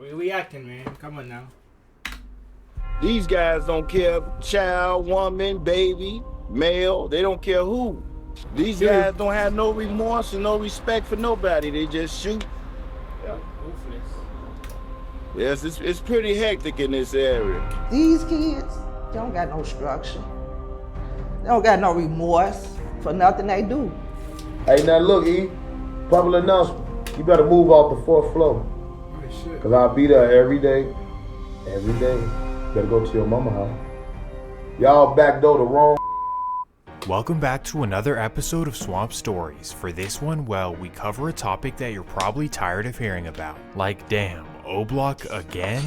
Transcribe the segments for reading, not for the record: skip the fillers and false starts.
We reacting, man. Come on now. These guys don't care child, woman, baby, male. They don't care who. These guys don't have no remorse and no respect for nobody. They just shoot. Yeah. Ruthless. Yes, it's pretty hectic in this area. These kids don't got no structure. They don't got no remorse for nothing they do. Hey, now look, E, public announcement. You better move off the 4th floor. Oh, shit. Cause I'll be there every day. Every day. Better go to your mama house. Y'all backdoor the wrong. Welcome back to another episode of Swamp Stories. For this one, well, we cover a topic that you're probably tired of hearing about. Like, damn, O-Block again?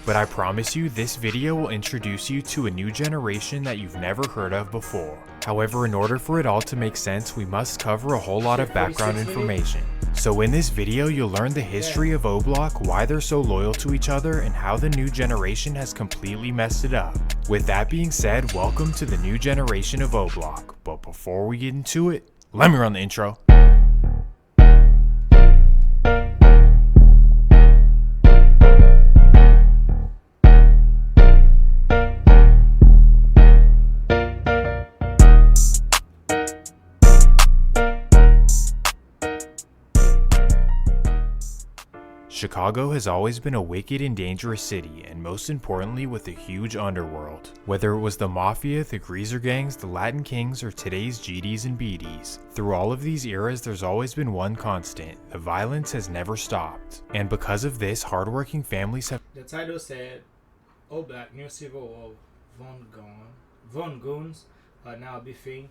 But I promise you, this video will introduce you to a new generation that you've never heard of before. However, in order for it all to make sense, we must cover a whole lot of background information. So in this video, you'll learn the history of O-Block, why they're so loyal to each other, and how the new generation has completely messed it up. With that being said, welcome to the new generation of O-Block. But before we get into it, let me run the intro. Chicago has always been a wicked and dangerous city, and most importantly with a huge underworld. Whether it was the Mafia, the Greaser Gangs, the Latin Kings, or today's GDs and BDs, through all of these eras there's always been one constant: the violence has never stopped. And because of this, hardworking families have... The title said, O-Block, New Civil War, Von Goons are now a big thing,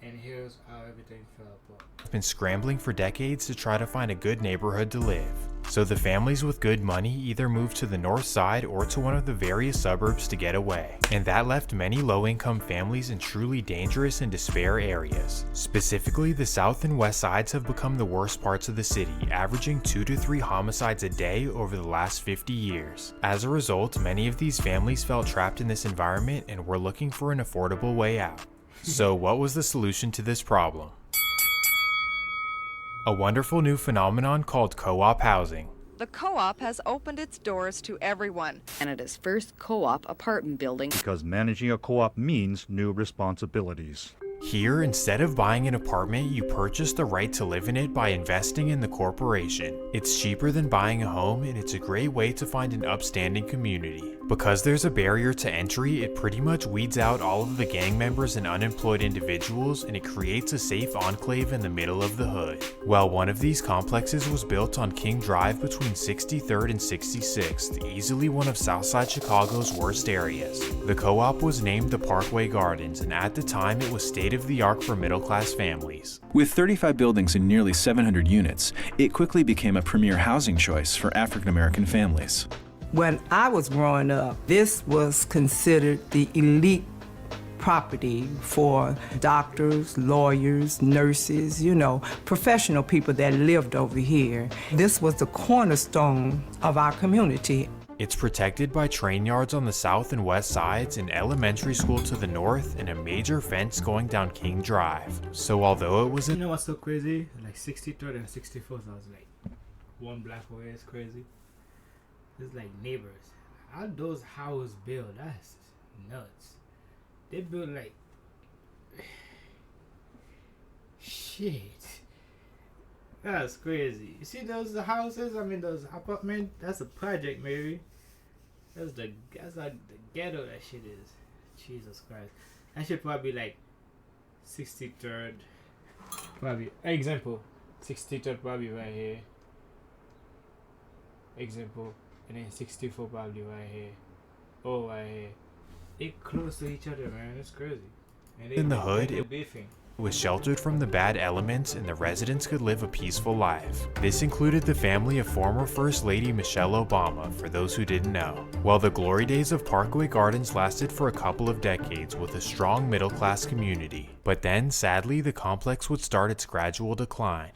and here's how everything fell apart. been scrambling for decades to try to find a good neighborhood to live. So the families with good money either moved to the north side or to one of the various suburbs to get away. And that left many low-income families in truly dangerous and despair areas. Specifically, the south and west sides have become the worst parts of the city, averaging 2 to 3 homicides a day over the last 50 years. As a result, many of these families felt trapped in this environment and were looking for an affordable way out. So what was the solution to this problem? A wonderful new phenomenon called co-op housing. The co-op has opened its doors to everyone. Canada's first co-op apartment building. Because managing a co-op means new responsibilities. Here, instead of buying an apartment, you purchase the right to live in it by investing in the corporation. It's cheaper than buying a home, and it's a great way to find an upstanding community. Because there's a barrier to entry, it pretty much weeds out all of the gang members and unemployed individuals, and it creates a safe enclave in the middle of the hood. Well, one of these complexes was built on King Drive between 63rd and 66th, easily one of Southside Chicago's worst areas. The co-op was named the Parkway Gardens, and at the time it was state-of-the-art for middle-class families. With 35 buildings and nearly 700 units, it quickly became a premier housing choice for African-American families. When I was growing up, this was considered the elite property for doctors, lawyers, nurses, professional people that lived over here. This was the cornerstone of our community. It's protected by train yards on the south and west sides, an elementary school to the north, and a major fence going down King Drive. So although it was You know what's so crazy? Like 63rd and 64th, I was like, one block away is crazy. It's like neighbors. How those houses build? That's nuts. They build like shit. That's crazy. You see those houses? I mean those apartments. That's a project, maybe. That's like the ghetto that shit is. Jesus Christ. That should probably like 63rd. Probably example. 63rd probably right here. Example. And then 64 probably right here. Oh, right here. They close to each other, man. It's crazy. And in the hood, it was sheltered from the bad elements, and the residents could live a peaceful life. This included the family of former First Lady Michelle Obama, for those who didn't know. While the glory days of Parkway Gardens lasted for a couple of decades with a strong middle-class community. But then, sadly, the complex would start its gradual decline.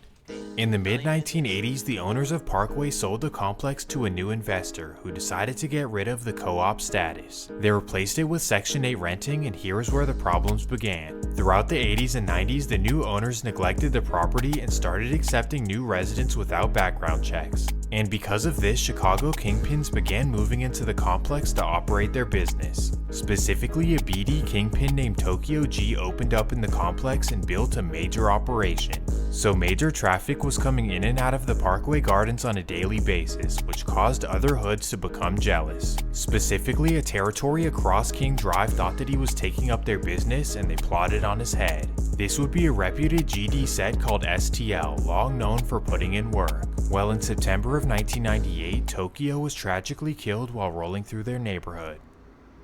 In the mid-1980s, the owners of Parkway sold the complex to a new investor who decided to get rid of the co-op status. They replaced it with Section 8 renting, and here is where the problems began. Throughout the 80s and 90s, the new owners neglected the property and started accepting new residents without background checks. And because of this, Chicago kingpins began moving into the complex to operate their business. Specifically, a BD kingpin named Tokyo G opened up in the complex and built a major operation. So major traffic was coming in and out of the Parkway Gardens on a daily basis, which caused other hoods to become jealous. Specifically, a territory across King Drive thought that he was taking up their business and they plotted on his head. This would be a reputed GD set called STL, long known for putting in work. Well, in September of 1998, Tokyo was tragically killed while rolling through their neighborhood.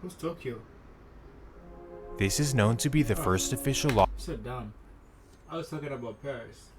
Who's Tokyo? This is known to be the first official law. So dumb. I was talking about Paris.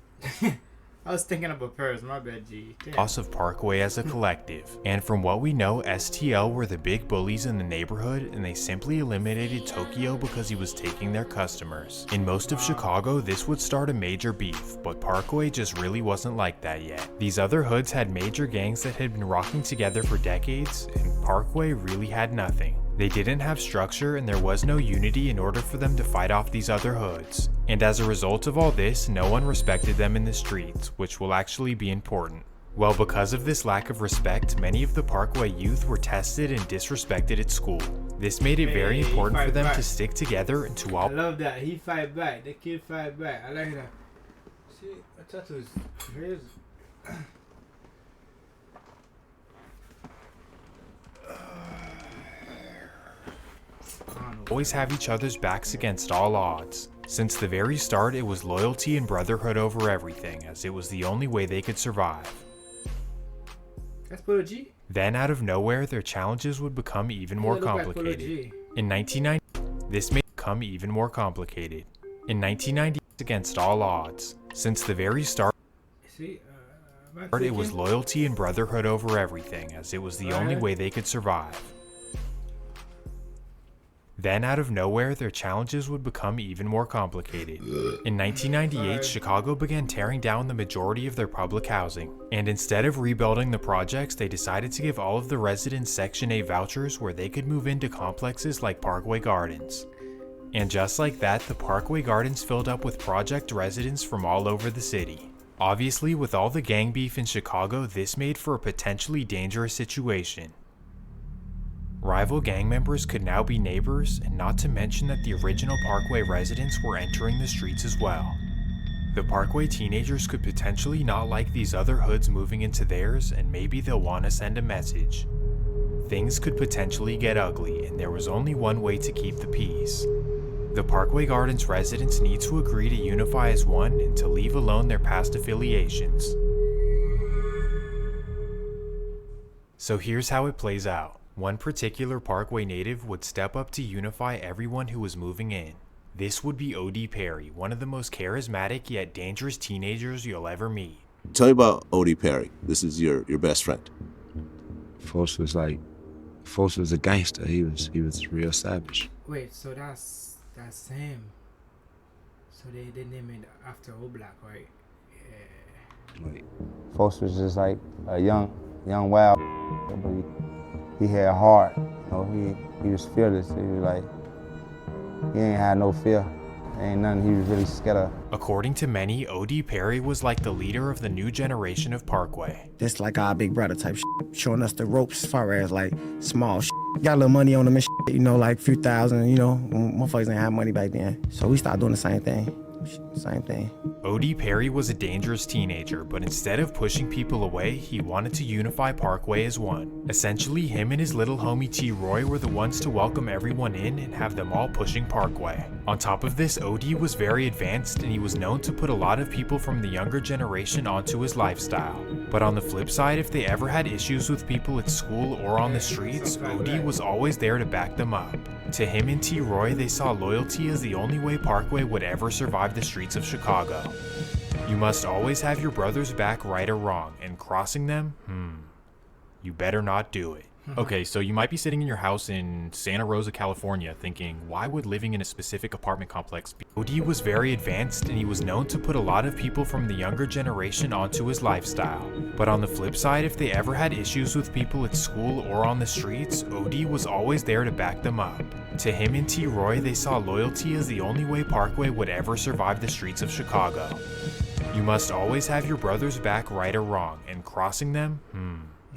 I was thinking about Paris, my bad, G. Damn. Loss of Parkway as a collective. And from what we know, STL were the big bullies in the neighborhood, and they simply eliminated Tokyo because he was taking their customers. In most of Chicago, this would start a major beef, but Parkway just really wasn't like that yet. These other hoods had major gangs that had been rocking together for decades, and Parkway really had nothing. They didn't have structure and there was no unity in order for them to fight off these other hoods. And as a result of all this, no one respected them in the streets, which will actually be important. Well, because of this lack of respect, many of the Parkway youth were tested and disrespected at school. This made it very important for them to stick together and to all— I love that. He fight back. The kid fight back. I like that. See, I thought it was crazy. always have each other's backs against all odds. Since the very start, it was loyalty and brotherhood over everything, as it was the only way they could survive. That's Polo G? Then, out of nowhere, their challenges would become even more complicated. In 1990, this made it become even more complicated. In 1990, against all odds. Since the very start, it was loyalty and brotherhood over everything, as it was the only way they could survive. Then, out of nowhere, their challenges would become even more complicated. In 1998, Chicago began tearing down the majority of their public housing, and instead of rebuilding the projects, they decided to give all of the residents Section 8 vouchers where they could move into complexes like Parkway Gardens. And just like that, the Parkway Gardens filled up with project residents from all over the city. Obviously, with all the gang beef in Chicago, this made for a potentially dangerous situation. Rival gang members could now be neighbors, and not to mention that the original Parkway residents were entering the streets as well. The Parkway teenagers could potentially not like these other hoods moving into theirs, and maybe they'll want to send a message. Things could potentially get ugly, and there was only one way to keep the peace. The Parkway Gardens residents need to agree to unify as one and to leave alone their past affiliations. So here's how it plays out. One particular Parkway native would step up to unify everyone who was moving in. This would be O.D. Perry, one of the most charismatic yet dangerous teenagers you'll ever meet. Tell me about O.D. Perry. This is your best friend. Folks was a gangster. He was real savage. Wait, so that's him. So they named it after O-Block, right? Yeah. Like, folks was just like a young wild, but he had heart. You know, he was fearless. He was like, he ain't had no fear. Ain't nothing he was really scared of. According to many, O.D. Perry was like the leader of the new generation of Parkway. That's like our big brother type shit, showing us the ropes as far as like small shit. Got a little money on him and shit, you know, like a few thousand, you know, motherfuckers didn't have money back then. So we started doing the same thing. Same thing. O.D. Perry was a dangerous teenager, but instead of pushing people away, he wanted to unify Parkway as one. Essentially, him and his little homie T. Roy were the ones to welcome everyone in and have them all pushing Parkway. On top of this, O.D. was very advanced and he was known to put a lot of people from the younger generation onto his lifestyle. But on the flip side, if they ever had issues with people at school or on the streets, O.D. was always there to back them up. To him and T. Roy, they saw loyalty as the only way Parkway would ever survive the streets of Chicago. You must always have your brother's back, right or wrong, and crossing them, you better not do it. Okay, so you might be sitting in your house in Santa Rosa, California, thinking, why would living in a specific apartment complex be? O.D. was very advanced and he was known to put a lot of people from the younger generation onto his lifestyle. But on the flip side, if they ever had issues with people at school or on the streets, O.D. was always there to back them up. To him and T. Roy, they saw loyalty as the only way Parkway would ever survive the streets of Chicago. You must always have your brother's back, right or wrong, and crossing them,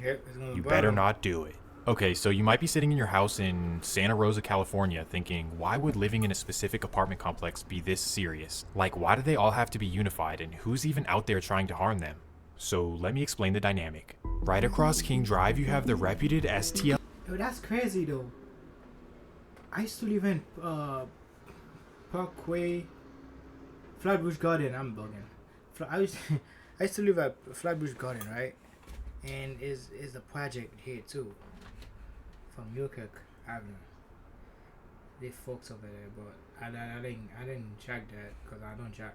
Yep, it's gonna you bother. better not do it. Okay, so you might be sitting in your house in Santa Rosa, California, thinking, why would living in a specific apartment complex be this serious? Like, why do they all have to be unified, and who's even out there trying to harm them? So let me explain the dynamic. Right across King Drive, you have the reputed STL. Yo, that's crazy though. I used to live in Parkway, Flatbush Garden. I'm bugging. I used to live at Flatbush Garden, right? And is a project here too, from Newkirk Avenue. They folks over there, but I didn't check that because I don't check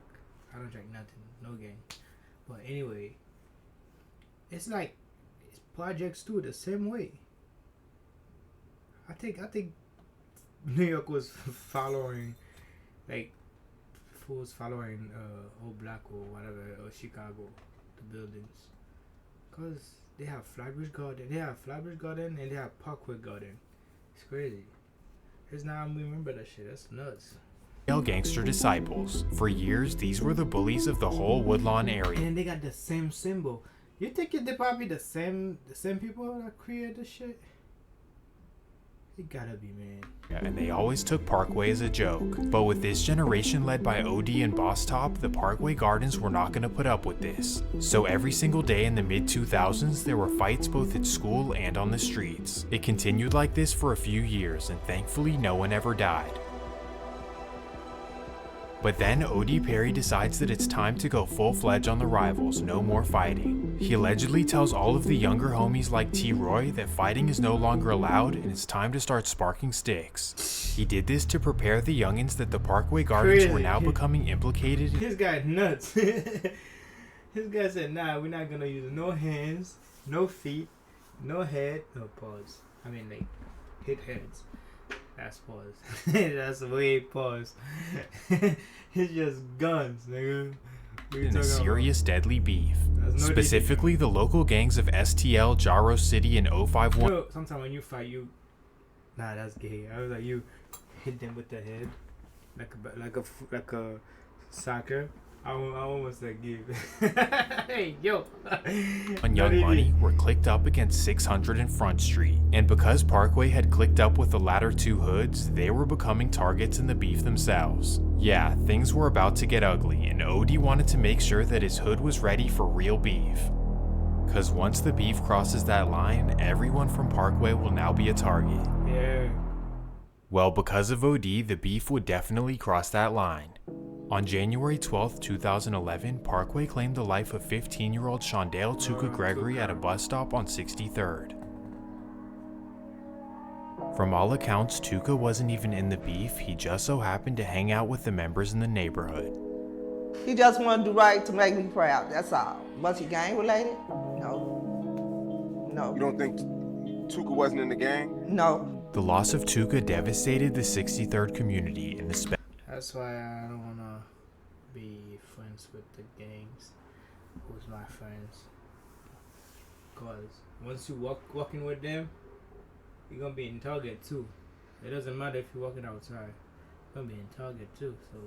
nothing, no gang. But anyway, it's like projects too the same way. I think New York was following, like, fools following Old Black or whatever, or Chicago, the buildings, cause they have Flatbush Garden, and they have Parkway Garden. It's crazy. It's now I remember that shit. That's nuts. Gangster disciples. For years, these were the bullies of the whole Woodlawn area. And they got the same symbol. You think they probably the same people that created this shit? It gotta be, man. Yeah, and they always took Parkway as a joke. But with this generation led by OD and Boss Top, the Parkway Gardens were not going to put up with this. So every single day in the mid-2000s, there were fights both at school and on the streets. It continued like this for a few years, and thankfully no one ever died. But then OD Perry decides that it's time to go full-fledged on the rivals, no more fighting. He allegedly tells all of the younger homies like T-Roy that fighting is no longer allowed and it's time to start sparking sticks. He did this to prepare the youngins that the Parkway Gardens were now becoming implicated. This guy's nuts. This guy said, nah, we're not gonna use no hands, no feet, no head, no paws. I mean, like, hit heads. That's pause. That's way pause. It's just guns, nigga. In a serious deadly beef. Specifically the local gangs of STL, Jaro City, and 051. Yo, sometimes when you fight, nah, that's gay. I was like, you hit them with the head, like a soccer. I almost said give. Hey, yo. On Young Money were clicked up against 600 and Front Street, and because Parkway had clicked up with the latter two hoods, they were becoming targets in the beef themselves. Yeah, things were about to get ugly, and OD wanted to make sure that his hood was ready for real beef. Cause once the beef crosses that line, everyone from Parkway will now be a target. Yeah. Well, because of OD, the beef would definitely cross that line. On January 12, 2011, Parkway claimed the life of 15-year-old Shondale Tuka Gregory at a bus stop on 63rd. From all accounts, Tuka wasn't even in the beef, he just so happened to hang out with the members in the neighborhood. He just wanted to do right to make me proud, that's all. Was he gang related? No. No. You don't think Tuka wasn't in the gang? No. The loss of Tuka devastated the 63rd community in the That's why I don't wanna be friends with the gangs. Who's my friends? Cause once you walking with them, you're gonna be in target too. It doesn't matter if you're walking outside. You're gonna be in target too. So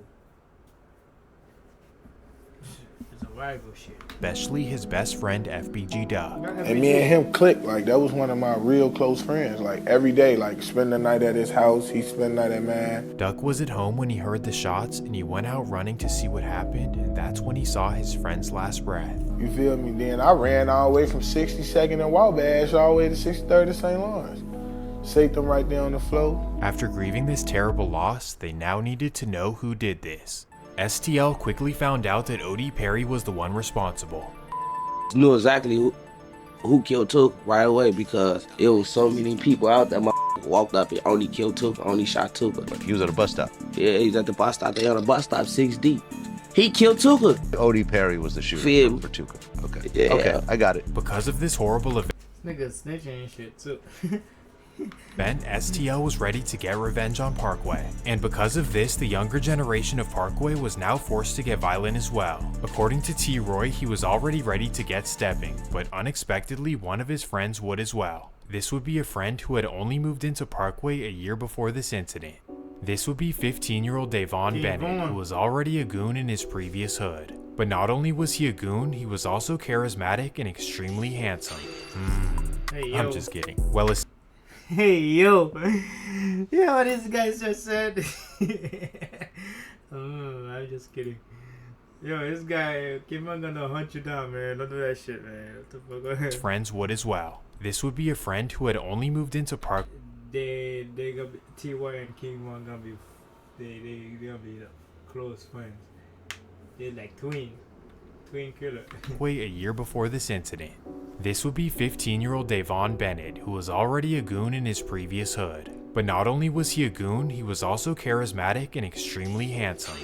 it's a rival shit. Especially his best friend FBG Doug. And me and him clicked. Like, that was one of my real close friends. Like, every day, like, spend the night at his house. He spend the night at mine. Duck was at home when he heard the shots, and he went out running to see what happened, and that's when he saw his friend's last breath. You feel me? Then I ran all the way from 62nd and Wabash all the way to 63rd to St. Lawrence. Saved them right there on the floor. After grieving this terrible loss, they now needed to know who did this. STL quickly found out that OD Perry was the one responsible. Knew exactly who killed Took right away because it was so many people out there. Walked up and only killed Took, only shot Tuka. He was at a bus stop. Yeah, he's at the bus stop. They on a bus stop 6 deep. He killed Tuka. OD Perry was the shooter for Tuka. Okay. Yeah. Okay, I got it. Because of this horrible event, niggas snitching and shit too. Then STL was ready to get revenge on Parkway, and because of this, the younger generation of Parkway was now forced to get violent as well. According to T-Roy, he was already ready to get stepping, but unexpectedly one of his friends would as well. This would be a friend who had only moved into Parkway a year before this incident. This would be 15-year-old Davon Bennett, who was already a goon in his previous hood. But not only was he a goon, he was also charismatic and extremely handsome. Hey, yo. I'm just kidding. Well, hey, yo. You know what this guy just said? I'm just kidding. Yo, this guy, Kim, I'm gonna hunt you down, man. Don't do that shit, man. What the fuck? friends would as well. This would be a friend who had only moved into Park. They gonna be, T.Y. and King One gonna be, they gonna be close friends. They're like twin killer. Wait, a year before this incident. This would be 15-year-old Davon Bennett, who was already a goon in his previous hood. But not only was he a goon, he was also charismatic and extremely handsome.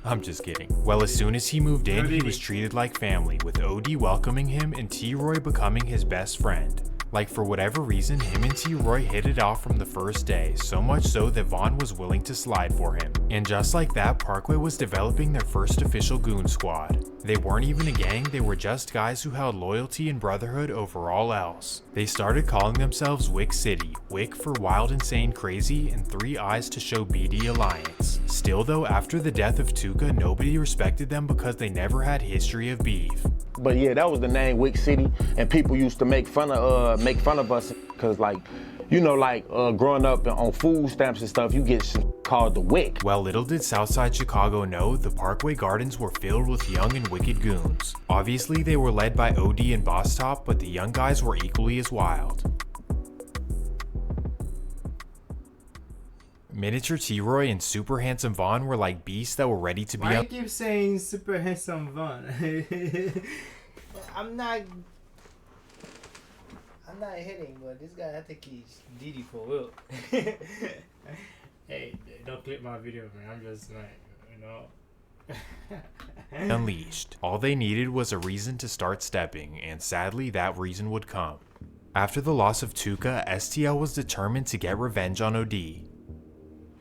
I'm just kidding. Well, as soon as he moved in, he was treated like family, with OD welcoming him and T-Roy becoming his best friend. Like, for whatever reason, him and T-Roy hit it off from the first day, so much so that Vaughn was willing to slide for him. And just like that, Parkway was developing their first official goon squad. They weren't even a gang, they were just guys who held loyalty and brotherhood over all else. They started calling themselves Wick City, Wick for wild, insane, crazy, and 3 eyes to show BD Alliance. Still though, after the death of Tuka, nobody respected them because they never had history of beef. But yeah, that was the name, Wick City, and people used to make fun of us because, like, you know, like growing up on food stamps and stuff, you get called the Wick. Well, little did Southside Chicago know, the Parkway Gardens were filled with young and wicked goons. Obviously, they were led by OD and Boss Top, but the young guys were equally as wild. Miniature T-Roy and super handsome Vaughn were like beasts that were ready to be Why you keep saying super handsome Vaughn? I'm not hitting, but this guy, I think he's Diddy for real. Hey, don't clip my video, man. I'm just like, you know. Unleashed. All they needed was a reason to start stepping, and sadly that reason would come. After the loss of Tuka, STL was determined to get revenge on OD.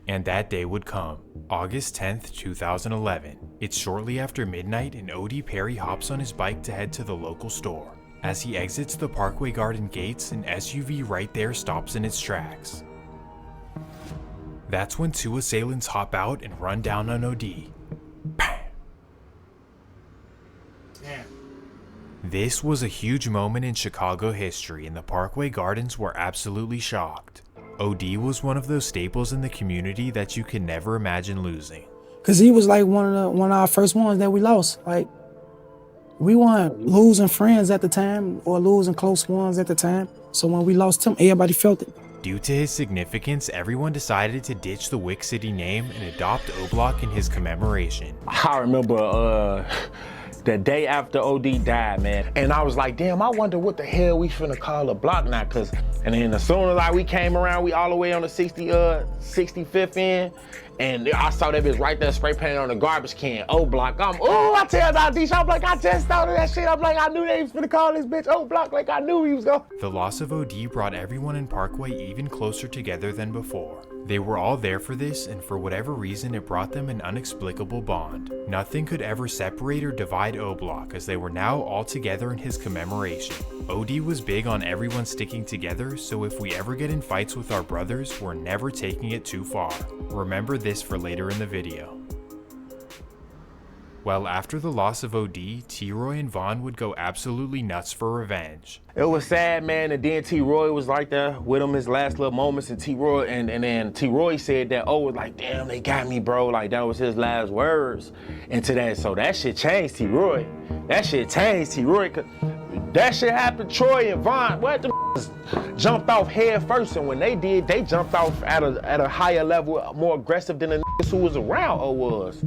And that day would come, August 10th, 2011. It's shortly after midnight and OD Perry hops on his bike to head to the local store. As he exits the Parkway Garden gates, an SUV right there stops in its tracks. That's when 2 assailants hop out and run down on OD. Bam! Damn. This was a huge moment in Chicago history, and the Parkway Gardens were absolutely shocked. OD was one of those staples in the community that you could never imagine losing. Cause he was like one of our first ones that we lost. Like, we weren't losing friends at the time or losing close ones at the time. So when we lost him, everybody felt it. Due to his significance, everyone decided to ditch the Wick City name and adopt O-Block in his commemoration. I remember the day after OD died, man. And I was like, damn, I wonder what the hell we finna call a block now, cause, and then as soon as we came around, we all the way on the 65th end, and I saw that bitch right there spray painted on the garbage can, O-Block. I tell Dr. I'm like, I just thought of that shit. I'm like, I knew they was finna call this bitch O-Block, like I knew he was going. The loss of OD brought everyone in Parkway even closer together than before. They were all there for this, and for whatever reason, it brought them an inexplicable bond. Nothing could ever separate or divide O-Block, as they were now all together in his commemoration. OD was big on everyone sticking together, so if we ever get in fights with our brothers, we're never taking it too far. Remember this for later in the video. Well, after the loss of OD, T-Roy and Vaughn would go absolutely nuts for revenge. It was sad, man, and then T-Roy was right there with him his last little moments, and T-Roy, and then T-Roy said that, was like, damn, they got me, bro, like that was his last words into that, so that shit changed T-Roy. That shit changed T-Roy, cause that shit happened, Troy and Vaughn, what the jumped off head first, and when they did, they jumped off at a higher level, more aggressive than the niggas who was around O was.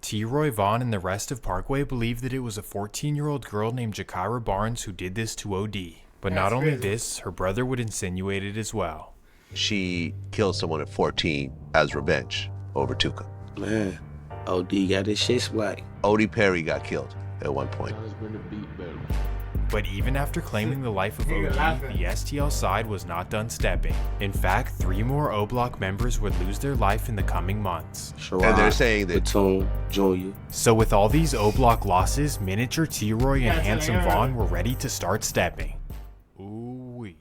T-Roy, Vaughn, and the rest of Parkway believed that it was a 14-year-old girl named Jakira Barnes who did this to OD. But not only this, her brother would insinuate it as well. She killed someone at 14 as revenge over Tuka. Man, OD got his shit splat. OD Perry got killed at one point. But even after claiming the life of OD, the STL side was not done stepping. In fact, 3 more O-Block members would lose their life in the coming months. And they're saying that Junior. So with all these O-Block losses, Miniature T-Roy and Handsome Vaughn were ready to start stepping. Ooh-wee.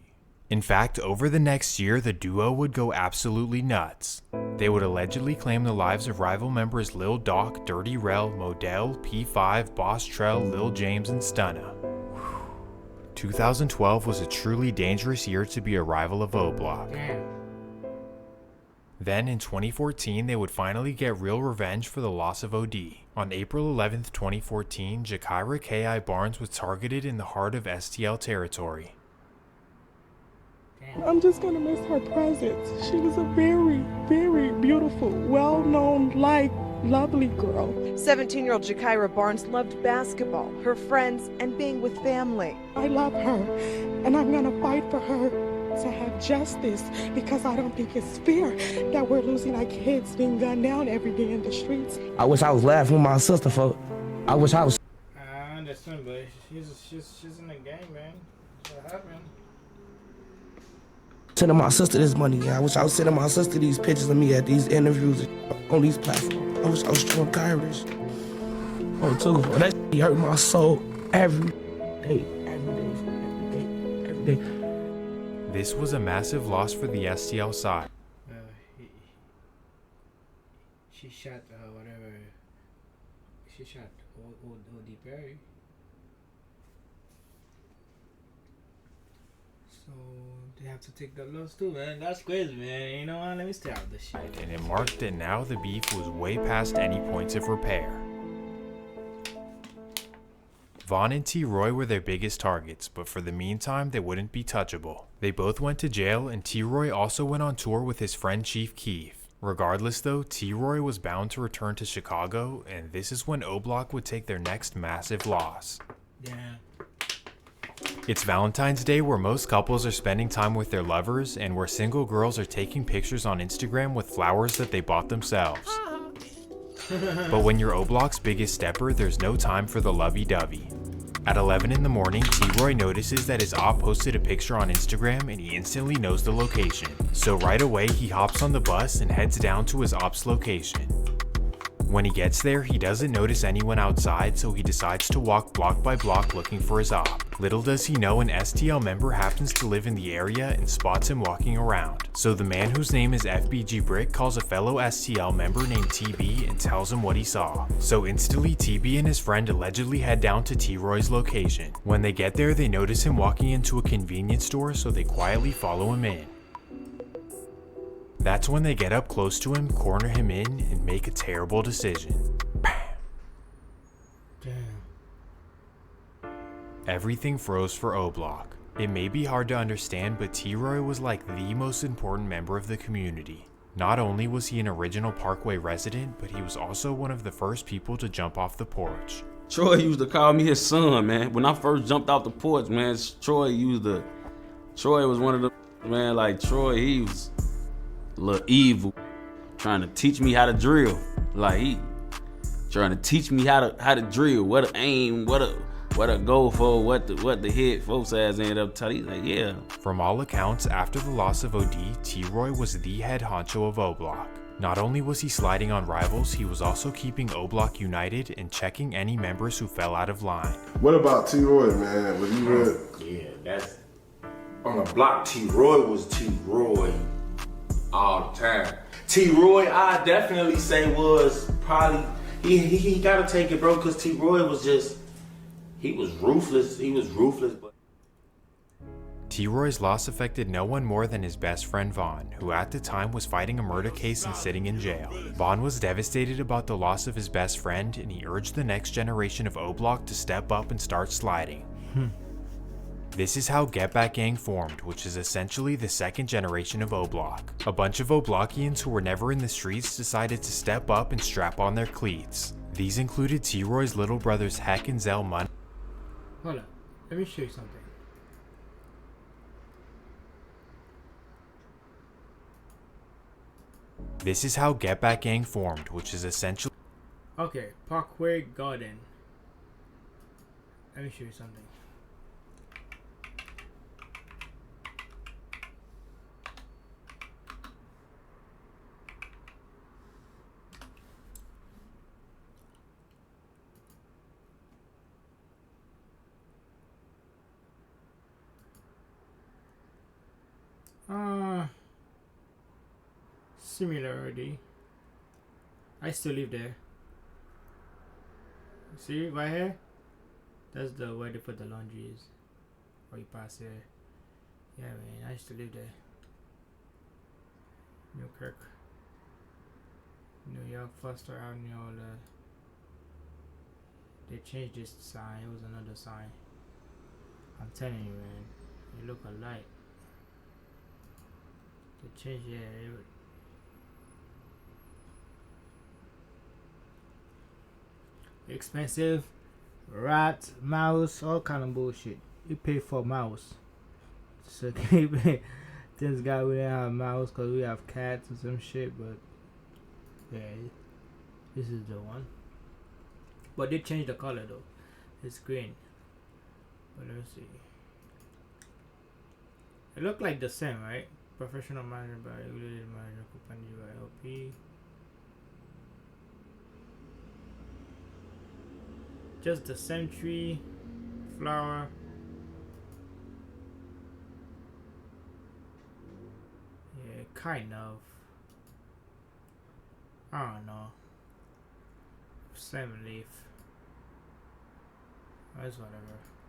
In fact, over the next year, the duo would go absolutely nuts. They would allegedly claim the lives of rival members Lil Doc, Dirty Rel, Modell, P5, Boss Trell, Lil James, and Stunna. 2012 was a truly dangerous year to be a rival of O-Block. Then in 2014, they would finally get real revenge for the loss of OD. On April 11th, 2014, Jakira K.I. Barnes was targeted in the heart of STL territory. I'm just gonna miss her presence. She was a very, very beautiful, well-known, lovely girl. 17-year-old Jakira Barnes loved basketball, her friends, and being with family. I love her, and I'm gonna fight for her to have justice, because I don't think it's fair that we're losing our kids being gunned down every day in the streets. I wish I was laughing with my sister for. I wish I was. I understand, but she's in the game, man. What happened? Sending my sister this money. I wish I was sending my sister these pictures of me at these interviews on these platforms. I wish I was showing Kyrie. Oh, too. That hurt my soul every day. This was a massive loss for the STL side. She shot whatever. She shot O.D. Perry. So they have to take the loss too, man. That's crazy, man. You know what? Let me stay out of this shit. And it marked that now the beef was way past any points of repair. Vaughn and T. Roy were their biggest targets, but for the meantime, they wouldn't be touchable. They both went to jail, and T. Roy also went on tour with his friend Chief Keef. Regardless though, T. Roy was bound to return to Chicago, and this is when O-Block would take their next massive loss. Yeah. It's Valentine's Day, where most couples are spending time with their lovers, and where single girls are taking pictures on Instagram with flowers that they bought themselves. But when you're O-Block's biggest stepper, there's no time for the lovey-dovey. At 11 in the morning, T-Roy notices that his op posted a picture on Instagram, and he instantly knows the location. So right away, he hops on the bus and heads down to his op's location. When he gets there, he doesn't notice anyone outside, so he decides to walk block by block looking for his op. Little does he know an STL member happens to live in the area and spots him walking around. So the man, whose name is FBG Brick, calls a fellow STL member named TB and tells him what he saw. So instantly, TB and his friend allegedly head down to T-Roy's location. When they get there, they notice him walking into a convenience store, so they quietly follow him in. That's when they get up close to him, corner him in, and make a terrible decision. Bam. Damn. Everything froze for O-Block. It may be hard to understand, but T-Roy was like the most important member of the community. Not only was he an original Parkway resident, but he was also one of the first people to jump off the porch. Troy used to call me his son, man. When I first jumped off the porch, man, Troy was one of the, man, like Troy, he was a little evil, trying to teach me how to drill. Like, he trying to teach me how to drill, what to aim, what to go for, what to hit. Folks ass ended up telling, he's like, yeah. From all accounts, after the loss of OD, T-Roy was the head honcho of O-Block. Not only was he sliding on rivals, he was also keeping O-Block united and checking any members who fell out of line. What about T-Roy, man? Was he good? Yeah, that's on the block. T-Roy was T-Roy all the time. T-Roy, I definitely say was probably, he gotta take it, bro, because T-Roy was just, he was ruthless, but T-Roy's loss affected no one more than his best friend Vaughn, who at the time was fighting a murder case and sitting in jail. Vaughn was devastated about the loss of his best friend, and he urged the next generation of O-Block to step up and start sliding. This is how Get Back Gang formed, which is essentially the second generation of O-Block. A bunch of O-Blockians who were never in the streets decided to step up and strap on their cleats. These included T-Roy's little brothers Heck and Zell Munn. Hold up, let me show you something. This is how Get Back Gang formed, which is essentially... Okay, Parkway Garden. Let me show you something. Similarity. I still live there. See right here? That's the where they put the laundry is. Or you pass here. Yeah, man, I used to live there. Newkirk, New York, Foster Avenue, all that. They changed this sign. It was another sign. I'm telling you, man. They look alike. They changed, yeah. Expensive. Rat, mouse, all kind of bullshit. You pay for mouse. So this guy, we didn't have a mouse because we have cats or some shit, but yeah, this is the one. But they changed the color though. It's green. But let's see. It looked like the same, right? Professional manager by regulated manager company by LP. Just the same tree, flower. Yeah, kind of. I don't know. Same leaf. That's whatever.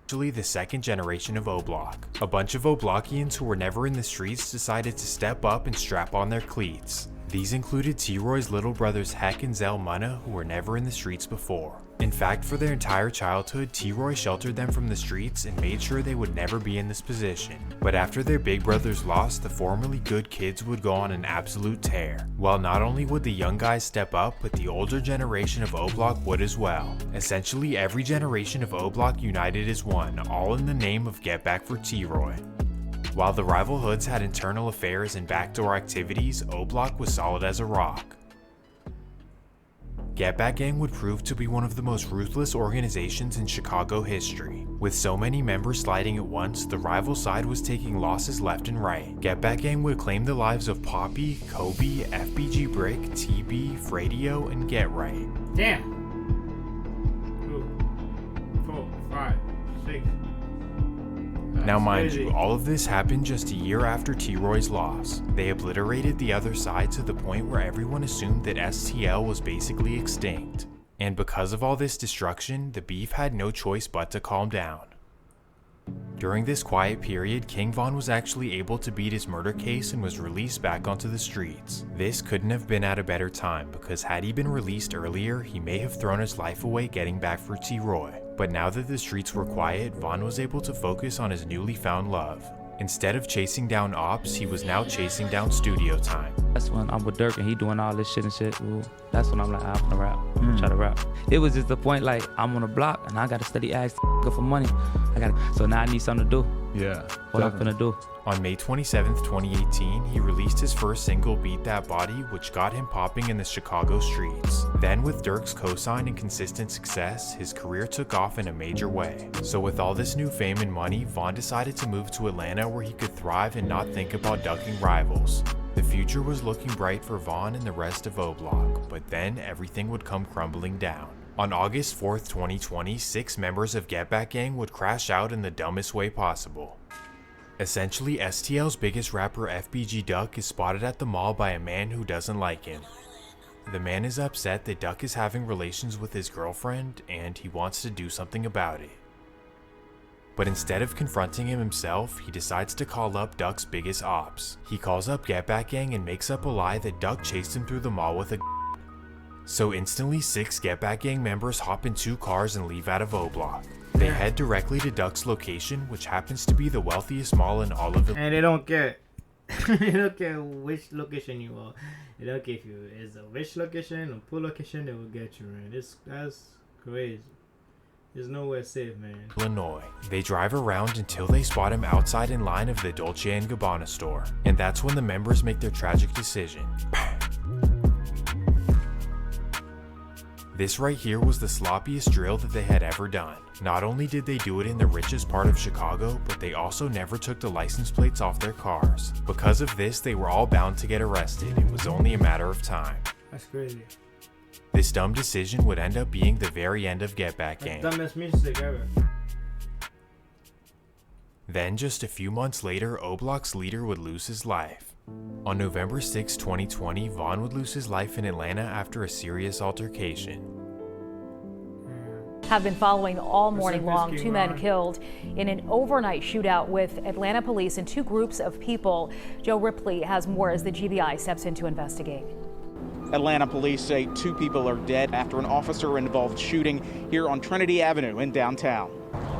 Actually, the second generation of O-Block. A bunch of O-Blockians who were never in the streets decided to step up and strap on their cleats. These included T-Roy's little brothers Heck and Zell Munna, who were never in the streets before. In fact, for their entire childhood, T-Roy sheltered them from the streets and made sure they would never be in this position. But after their big brothers lost, the formerly good kids would go on an absolute tear. While not only would the young guys step up, but the older generation of O-Block would as well. Essentially, every generation of O-Block united as one, all in the name of Get Back for T-Roy. While the rival hoods had internal affairs and backdoor activities, O-Block was solid as a rock. Get Back Gang would prove to be one of the most ruthless organizations in Chicago history. With so many members sliding at once, the rival side was taking losses left and right. Get Back Gang would claim the lives of Poppy, Kobe, FBG Brick, TB, Fradio, and Get Right. Damn! 2, 4, 5, 6. Now mind you, all of this happened just a year after T-Roy's loss. They obliterated the other side to the point where everyone assumed that STL was basically extinct. And because of all this destruction, the beef had no choice but to calm down. During this quiet period, King Von was actually able to beat his murder case and was released back onto the streets. This couldn't have been at a better time, because had he been released earlier, he may have thrown his life away getting back for T-Roy. But now that the streets were quiet, Von was able to focus on his newly found love. Instead of chasing down ops, he was now chasing down studio time. That's when I'm with Dirk and he doing all this shit and shit. Ooh, that's when I'm like, I'm gonna rap. I'm gonna try to rap. It was just the point like, I'm on a block and I gotta study ask go for money. So now I need something to do. Yeah. What I'm gonna do. On May 27th, 2018, he released his first single, Beat That Body, which got him popping in the Chicago streets. Then, with Dirk's cosign and consistent success, his career took off in a major way. So with all this new fame and money, Von decided to move to Atlanta where he could thrive and not think about ducking rivals. The future was looking bright for Von and the rest of O-Block, but then everything would come crumbling down. On August 4th, 2020, 6 members of Get Back Gang would crash out in the dumbest way possible. Essentially, STL's biggest rapper FBG Duck is spotted at the mall by a man who doesn't like him. The man is upset that Duck is having relations with his girlfriend, and he wants to do something about it. But instead of confronting him himself, he decides to call up Duck's biggest ops. He calls up Get Back Gang and makes up a lie that Duck chased him through the mall with a gun. So instantly 6 Get Back Gang members hop in 2 cars and leave out of O-Block. They head directly to Duck's location, which happens to be the wealthiest mall in all of the— And they don't care. They don't care which location you are. They don't care if it's a rich location or poor location, they will get you, man. That's crazy. There's nowhere safe, man. Illinois. They drive around until they spot him outside in line of the Dolce & Gabbana store. And that's when the members make their tragic decision. This right here was the sloppiest drill that they had ever done. Not only did they do it in the richest part of Chicago, but they also never took the license plates off their cars. Because of this, they were all bound to get arrested. It was only a matter of time. That's crazy. This dumb decision would end up being the very end of Get Back Gang. Dumbest music ever. Then just a few months later, O Block's leader would lose his life. On November 6, 2020, Vaughn would lose his life in Atlanta after a serious altercation. Have been following all morning long. 2 men killed in an overnight shootout with Atlanta police and 2 groups of people. Joe Ripley has more as the GBI steps in to investigate. Atlanta police say 2 people are dead after an officer-involved shooting here on Trinity Avenue in downtown.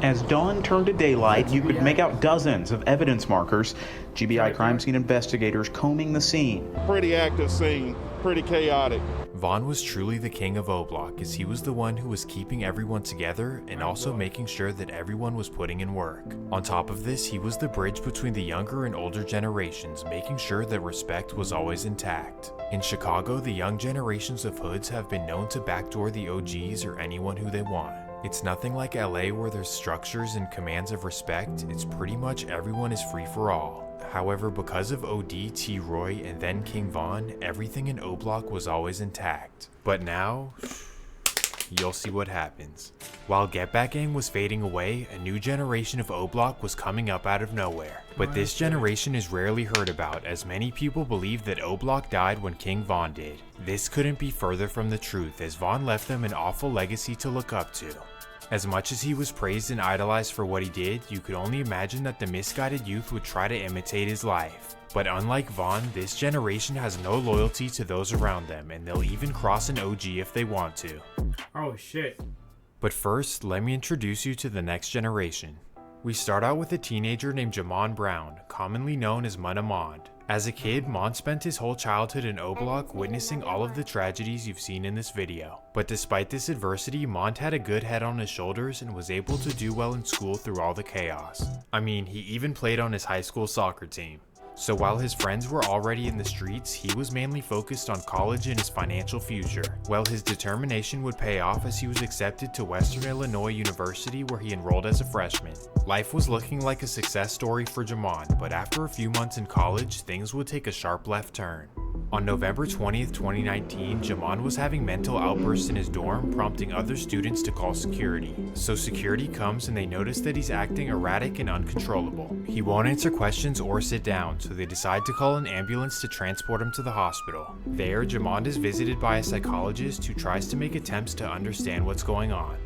As dawn turned to daylight, you could make out dozens of evidence markers. GBI crime scene investigators combing the scene. Pretty active scene, pretty chaotic. Vaughn was truly the king of O Block, as he was the one who was keeping everyone together and also making sure that everyone was putting in work. On top of this, he was the bridge between the younger and older generations, making sure that respect was always intact. In Chicago, the young generations of hoods have been known to backdoor the OGs or anyone who they want. It's nothing like LA where there's structures and commands of respect. It's pretty much everyone is free for all. However, because of OD, T. Roy, and then King Von, everything in O Block was always intact. But now, you'll see what happens. While Get Back Gang was fading away, a new generation of O Block was coming up out of nowhere. But this generation is rarely heard about, as many people believe that O Block died when King Von did. This couldn't be further from the truth, as Von left them an awful legacy to look up to. As much as he was praised and idolized for what he did, you could only imagine that the misguided youth would try to imitate his life. But unlike Vaughn, this generation has no loyalty to those around them, and they'll even cross an OG if they want to. Oh shit. But first, let me introduce you to the next generation. We start out with a teenager named Jamon Brown, commonly known as Munamond. As a kid, Mon spent his whole childhood in O Block witnessing all of the tragedies you've seen in this video. But despite this adversity, Mont had a good head on his shoulders and was able to do well in school through all the chaos. I mean, he even played on his high school soccer team. So while his friends were already in the streets, he was mainly focused on college and his financial future. Well, his determination would pay off as he was accepted to Western Illinois University, where he enrolled as a freshman. Life was looking like a success story for Jamon, but after a few months in college, things would take a sharp left turn. On November 20th, 2019, Jamon was having mental outbursts in his dorm, prompting other students to call security. So security comes and they notice that he's acting erratic and uncontrollable. He won't answer questions or sit down, so they decide to call an ambulance to transport him to the hospital. There, Jamon is visited by a psychologist who tries to make attempts to understand what's going on.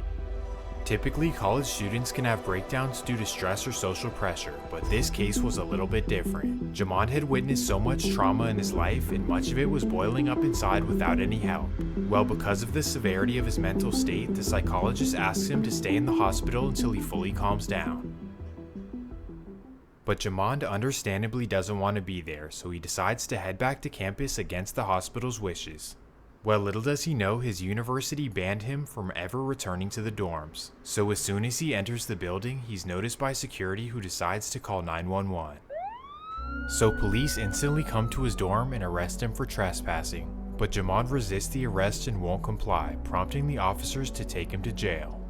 Typically, college students can have breakdowns due to stress or social pressure, but this case was a little bit different. Jamon had witnessed so much trauma in his life, and much of it was boiling up inside without any help. Well, because of the severity of his mental state, the psychologist asks him to stay in the hospital until he fully calms down. But Jamon understandably doesn't want to be there, so he decides to head back to campus against the hospital's wishes. Well, little does he know, his university banned him from ever returning to the dorms. So as soon as he enters the building, he's noticed by security, who decides to call 911. So police instantly come to his dorm and arrest him for trespassing. But Jamon resists the arrest and won't comply, prompting the officers to take him to jail.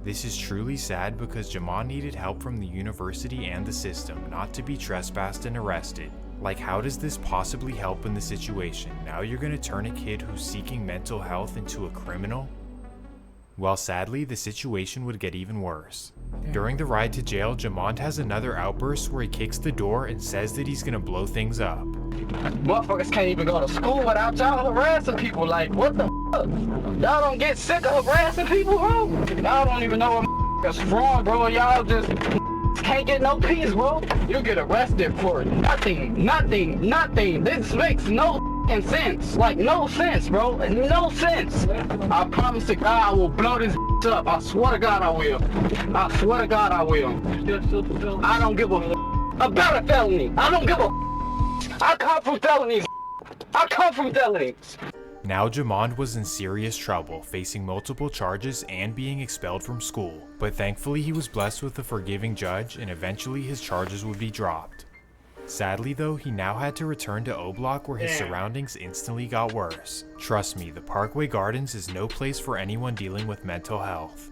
This is truly sad because Jamon needed help from the university and the system, not to be trespassed and arrested. Like, how does this possibly help in the situation? Now you're gonna turn a kid who's seeking mental health into a criminal? Well, sadly, the situation would get even worse. During the ride to jail, Jamon has another outburst where he kicks the door and says that he's gonna blow things up. Motherfuckers can't even go to school without y'all harassing people. Like, what the fuck? Y'all don't get sick of harassing people, bro? Y'all don't even know what is wrong, bro. Y'all just can't get no peace, bro. You get arrested for nothing. This makes no sense. Like, no sense, bro. No sense. I promise to God I will blow this up. I swear to God I will. I swear to God I will. I don't give a about a felony. I don't give a I come from felonies. Now Jamon was in serious trouble, facing multiple charges and being expelled from school. But thankfully he was blessed with a forgiving judge, and eventually his charges would be dropped. Sadly though, he now had to return to O Block, where his surroundings instantly got worse. Trust me, the Parkway Gardens is no place for anyone dealing with mental health.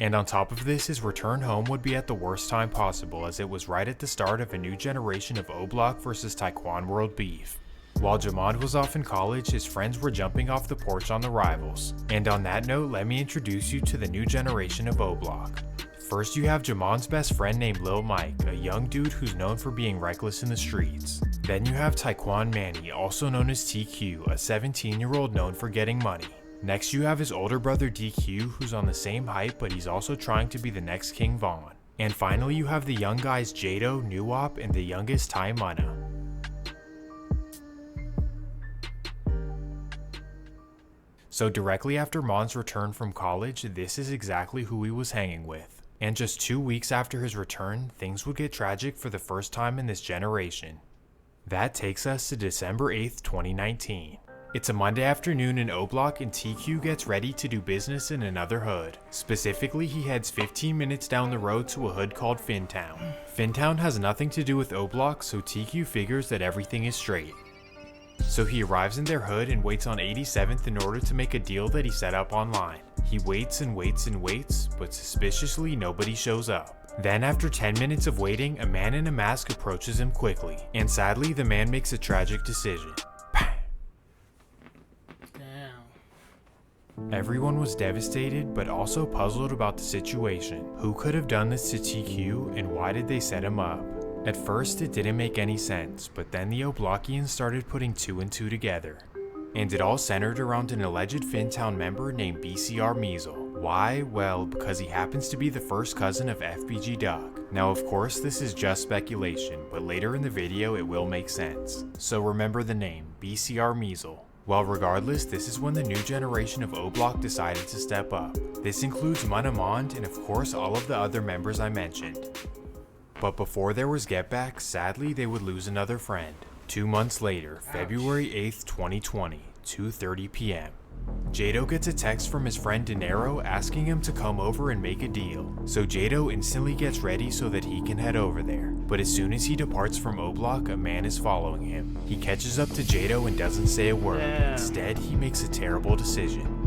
And on top of this, his return home would be at the worst time possible, as it was right at the start of a new generation of O Block versus Taekwon World beef. While Jamon was off in college, his friends were jumping off the porch on the rivals. And on that note, let me introduce you to the new generation of O Block. First you have Jamon's best friend named Lil Mike, a young dude who's known for being reckless in the streets. Then you have Taekwon Manny, also known as TQ, a 17-year-old known for getting money. Next you have his older brother DQ, who's on the same height but he's also trying to be the next King Von. And finally you have the young guys Jado, Nuwop, and the youngest Ty Munna. So directly after Mon's return from college, this is exactly who he was hanging with. And just 2 weeks after his return, things would get tragic for the first time in this generation. That takes us to December 8th, 2019. It's a Monday afternoon in O-Block and TQ gets ready to do business in another hood. Specifically, he heads 15 minutes down the road to a hood called Fintown. Fintown has nothing to do with O-Block, so TQ figures that everything is straight. So he arrives in their hood and waits on 87th in order to make a deal that he set up online. He waits and waits and waits, but suspiciously nobody shows up. Then after 10 minutes of waiting, a man in a mask approaches him quickly, and sadly the man makes a tragic decision. Everyone was devastated, but also puzzled about the situation. Who could have done this to TQ, and why did they set him up? At first, it didn't make any sense, but then the Oblockians started putting 2 and 2 together. And it all centered around an alleged Fintown member named BCR Measle. Why? Well, because he happens to be the first cousin of FBG Duck. Now of course this is just speculation, but later in the video it will make sense. So remember the name, BCR Measle. Well, regardless, this is when the new generation of O-Block decided to step up. This includes Munna Mond and of course all of the other members I mentioned. But before there was Get Back, sadly they would lose another friend. 2 months later, February 8th, 2020, 2:30 p.m. Jado gets a text from his friend Dinero asking him to come over and make a deal. So Jado instantly gets ready so that he can head over there. But as soon as he departs from O-Block, a man is following him. He catches up to Jado and doesn't say a word. Instead, he makes a terrible decision.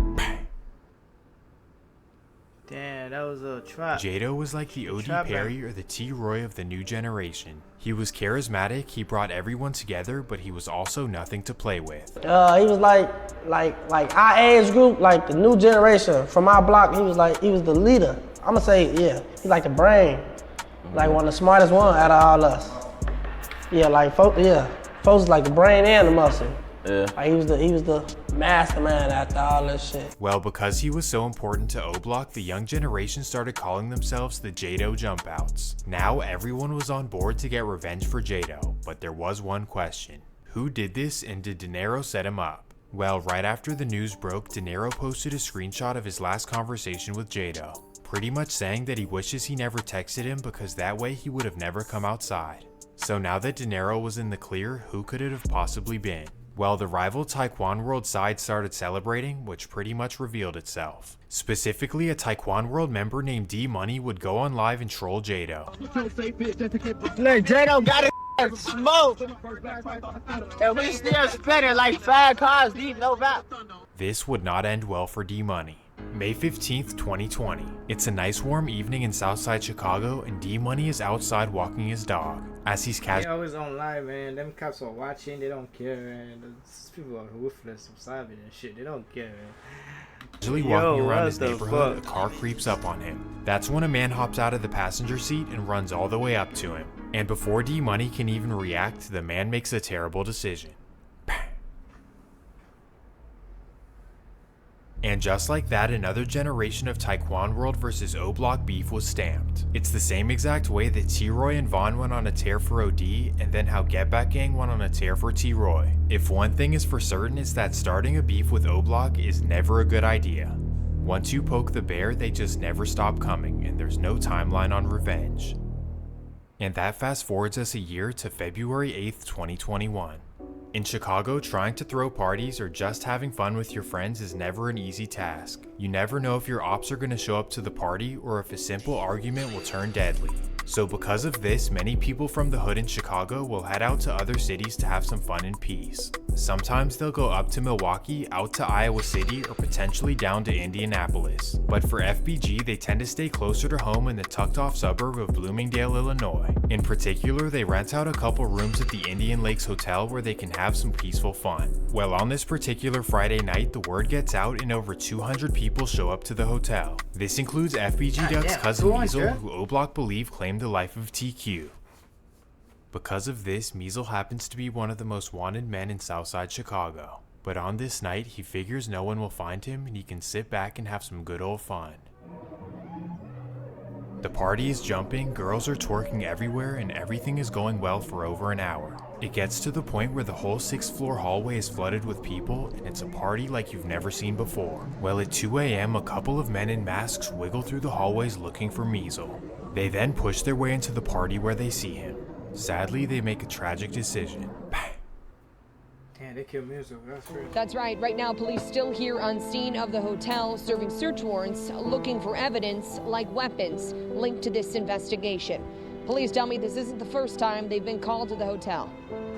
Damn, that was a trap. Jado was like the OD Perry or the T-Roy of the new generation. He was charismatic, he brought everyone together, but he was also nothing to play with. He was like our age group, like the new generation from our block. He was the leader. I'ma say, yeah, he's like the brain, like one of the smartest one out of all us. Yeah, like folks was like the brain and the muscle. Yeah. Like he was the mastermind after all this shit. Well, because he was so important to O-Block, the young generation started calling themselves the Jado Jumpouts. Now everyone was on board to get revenge for Jado, but there was one question. Who did this and did Dinero set him up? Well, right after the news broke, Dinero posted a screenshot of his last conversation with Jado, pretty much saying that he wishes he never texted him because that way he would have never come outside. So now that Dinero was in the clear, who could it have possibly been? Well, the rival Taekwon World side started celebrating, which pretty much revealed itself. Specifically, a Taekwon World member named D-Money would go on live and troll Jado. Look, Jado got his smoke, and we still spinning like 5 cars deep, no valve. This would not end well for D-Money. May 15th, 2020. It's a nice warm evening in Southside Chicago, and D-Money is outside walking his dog. As he's They always online, man. Them cops are watching. They don't care, man. These people are ruthless, savage and shit. They don't care, man. Casually walking around his neighborhood, a car creeps up on him. That's when a man hops out of the passenger seat and runs all the way up to him. And before D-Money can even react, the man makes a terrible decision. And just like that, another generation of Taekwon World vs O-Block beef was stamped. It's the same exact way that T-Roy and Von went on a tear for OD, and then how Get Back Gang went on a tear for T-Roy. If one thing is for certain, it's that starting a beef with O-Block is never a good idea. Once you poke the bear, they just never stop coming, and there's no timeline on revenge. And that fast forwards us a year to February 8th, 2021. In Chicago, trying to throw parties or just having fun with your friends is never an easy task. You never know if your ops are going to show up to the party or if a simple argument will turn deadly. So because of this, many people from the hood in Chicago will head out to other cities to have some fun in peace. Sometimes they'll go up to Milwaukee, out to Iowa City, or potentially down to Indianapolis. But for FBG, they tend to stay closer to home in the tucked off suburb of Bloomingdale, Illinois. In particular, they rent out a couple rooms at the Indian Lakes Hotel where they can have some peaceful fun. Well, on this particular Friday night, the word gets out and over 200 people show up to the hotel. This includes FBG Duck's cousin Measle, who O-Block believe claimed the life of TQ. Because of this, Measle happens to be one of the most wanted men in Southside Chicago. But on this night, he figures no one will find him and he can sit back and have some good old fun. The party is jumping, girls are twerking everywhere, and everything is going well for over an hour. It gets to the point where the whole 6th floor hallway is flooded with people, and it's a party like you've never seen before. Well, at 2 a.m., a couple of men in masks wiggle through the hallways looking for Measle. They then push their way into the party where they see him. Sadly, they make a tragic decision. Damn, they killed Measle. That's crazy. That's right. Right now, police still here on scene of the hotel serving search warrants, looking for evidence like weapons linked to this investigation. Police tell me this isn't the first time they've been called to the hotel.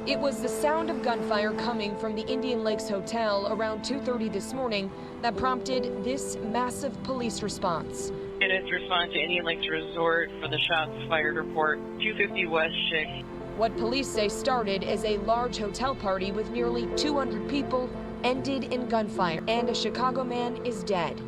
It was the sound of gunfire coming from the Indian Lakes Hotel around 2:30 this morning that prompted this massive police response. Units respond to Indian Lakes Resort for the shots fired report 250 West Chick. What police say started as a large hotel party with nearly 200 people ended in gunfire, and a Chicago man is dead.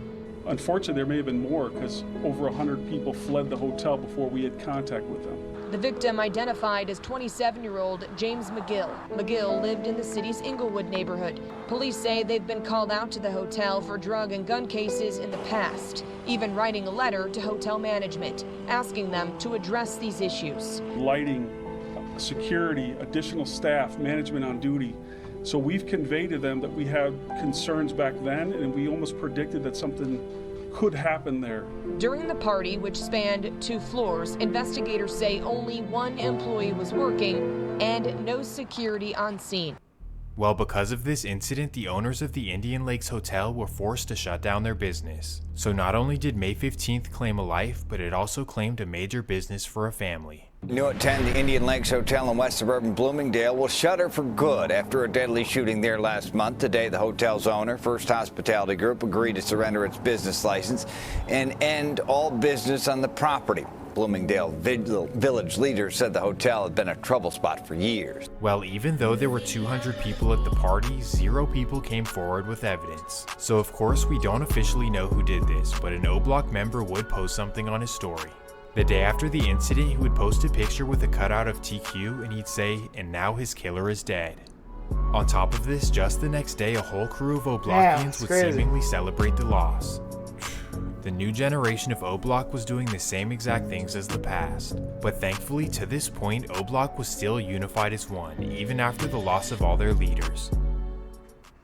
Unfortunately, there may have been more because over 100 people fled the hotel before we had contact with them. The victim identified as 27-year-old James McGill. McGill lived in the city's Inglewood neighborhood. Police say they've been called out to the hotel for drug and gun cases in the past, even writing a letter to hotel management, asking them to address these issues. Lighting, security, additional staff, management on duty. So we've conveyed to them that we had concerns back then, and we almost predicted that something could happen there. During the party, which spanned 2 floors, investigators say only 1 employee was working and no security on scene. Well, because of this incident, the owners of the Indian Lakes Hotel were forced to shut down their business. So not only did May 15th claim a life, but it also claimed a major business for a family. New at 10, the Indian Lakes Hotel in West Suburban Bloomingdale will shutter for good after a deadly shooting there last month. Today, the hotel's owner, First Hospitality Group, agreed to surrender its business license and end all business on the property. Bloomingdale Village leaders said the hotel had been a trouble spot for years. Well, even though there were 200 people at the party, 0 people came forward with evidence. So of course we don't officially know who did this, but an O-Block member would post something on his story. The day after the incident, he would post a picture with a cutout of TQ and he'd say, "And now his killer is dead." On top of this, just the next day, a whole crew of O-Blockians would seemingly celebrate the loss. The new generation of O-Block was doing the same exact things as the past. But thankfully, to this point, O-Block was still unified as one, even after the loss of all their leaders.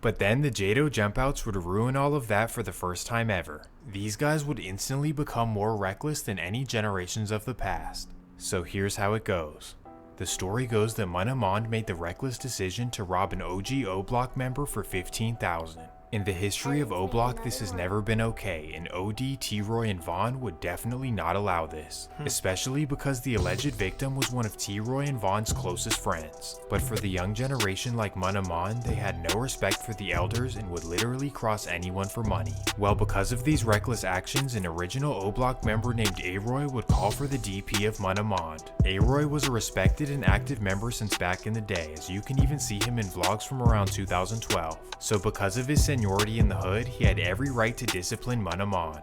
But then the Jado jumpouts would ruin all of that for the first time ever. These guys would instantly become more reckless than any generations of the past. So here's how it goes. The story goes that Munamond made the reckless decision to rob an OG O-Block member for $15,000. In the history of O-Block, this has never been okay, and OD, T-Roy, and Vaughn would definitely not allow this, especially because the alleged victim was one of T-Roy and Vaughn's closest friends. But for the young generation like Munamond, they had no respect for the elders and would literally cross anyone for money. Well, because of these reckless actions, an original O-Block member named A-Roy would call for the DP of Munamond. A-Roy was a respected and active member since back in the day, as you can even see him in vlogs from around 2012. So because of his seniority in the hood, he had every right to discipline Munamond.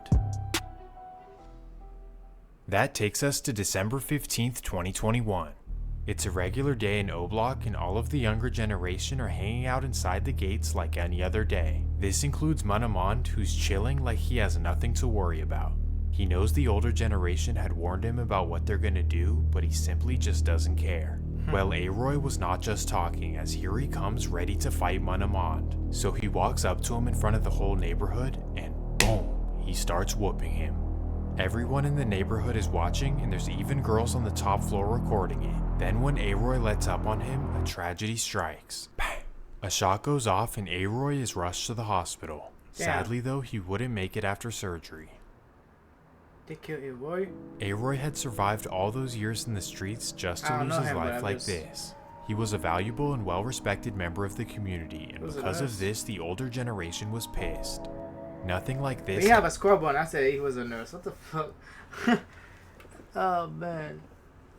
That takes us to December 15th, 2021. It's a regular day in O-Block and all of the younger generation are hanging out inside the gates like any other day. This includes Munamond, who's chilling like he has nothing to worry about. He knows the older generation had warned him about what they're gonna do, but he simply just doesn't care. Well, A-Roy was not just talking, as here he comes ready to fight Munamond. So he walks up to him in front of the whole neighborhood, and boom, he starts whooping him. Everyone in the neighborhood is watching, and there's even girls on the top floor recording it. Then when A-Roy lets up on him, a tragedy strikes. Bang! A shot goes off and A-Roy is rushed to the hospital. Damn. Sadly though, he wouldn't make it after surgery. They killed A-Roy? A-Roy had survived all those years in the streets just to lose his life like this. He was a valuable and well-respected member of the community, and because of this, the older generation was pissed. Nothing like this. We have a scoreboard. I said he was a nurse. What the fuck? Oh man.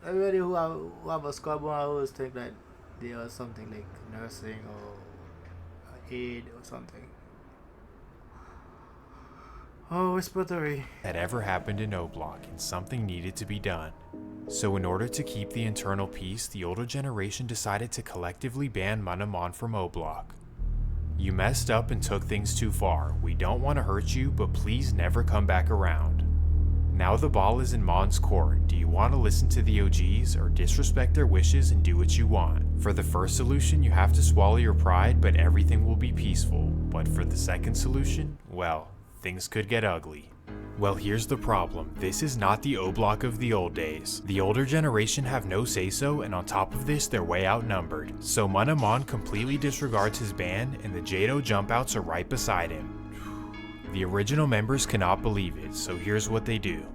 everybody who have a scrub on, I always think that they are something like nursing or aid or something. Oh, respiratory. That ever happened in O Block, and something needed to be done. So in order to keep the internal peace, the older generation decided to collectively ban Manamon from O Block. You messed up and took things too far. We don't want to hurt you, but please never come back around. Now the ball is in Mon's court. Do you want to listen to the OGs or disrespect their wishes and do what you want? For the first solution, you have to swallow your pride, but everything will be peaceful. But for the second solution, well, things could get ugly. Well, here's the problem. This is not the O Block of the old days. The older generation have no say-so, and on top of this, they're way outnumbered. So Manamon completely disregards his ban, and the Jado jump-outs are right beside him. The original members cannot believe it, so here's what they do.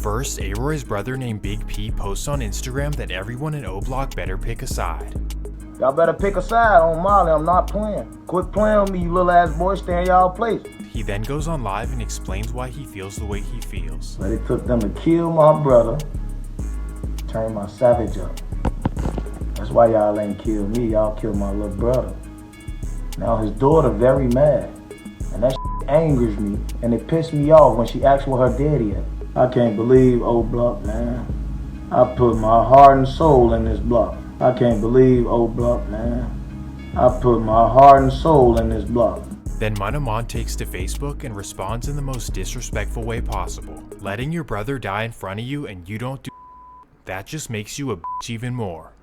First, A-Roy's brother named Big P posts on Instagram that everyone in O Block better pick a side. Y'all better pick a side on Molly, I'm not playing. Quit playing with me, you little ass boy, stay in y'all place. He then goes on live and explains why he feels the way he feels. But it took them to kill my brother, turn my savage up. That's why y'all ain't killed me, y'all killed my little brother. Now his daughter very mad, and that angers me, and it pissed me off when she asked where her daddy at. I can't believe O Block, man. I put my heart and soul in this block. I can't believe O Block, man. I put my heart and soul in this block. Then Manamon takes to Facebook and responds in the most disrespectful way possible. Letting your brother die in front of you and you don't do that just makes you a bitch even more.